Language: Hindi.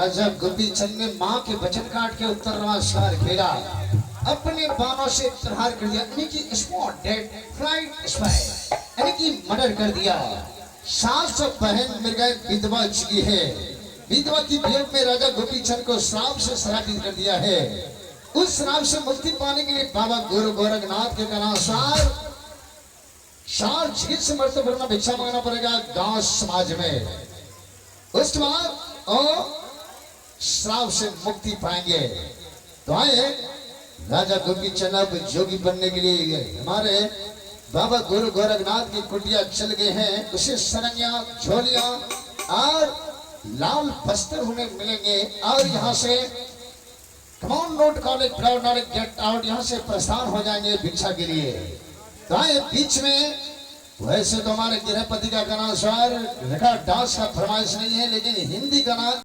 राजा गोपी चंद ने माँ के वचन काट के उत्तरवा शिकार खेला, अपने बाणों से प्रहार कर दिया, यानी कि स्पॉट डेड फ्लाइट स्पाई, यानी कि मर्डर कर दिया। सास और बहन मिल गए, विधवा चुकी है। विधवा की वियोग में राजा गोपी चंद को श्राप से श्रापित कर दिया है। उस श्राप से मुक्ति पाने के लिए बाबा गुरु गोरखनाथ के अनुसार 4 झील से मरते भरना भिक्षा मांगना पड़ेगा गांव समाज में। उसके बाद और श्राप से मुक्ति पाएंगे। तो आए राजा गोपी चंद अब जोगी बनने के लिए हमारे बाबा गुरु गोरखनाथ की कुटिया चल गए हैं। उसे सरंगिया, झोलियां और लाल बस्तर उन्हें मिलेंगे और यहाँ से come on note college proud knowledge get out, यहाँ से प्रस्थान हो जाएंगे भिक्षा के लिए। तो आए बीच में वैसे तो हमारे गृहपति का गाना स्वर डांस का फरमाइश नहीं है, लेकिन हिंदी गाना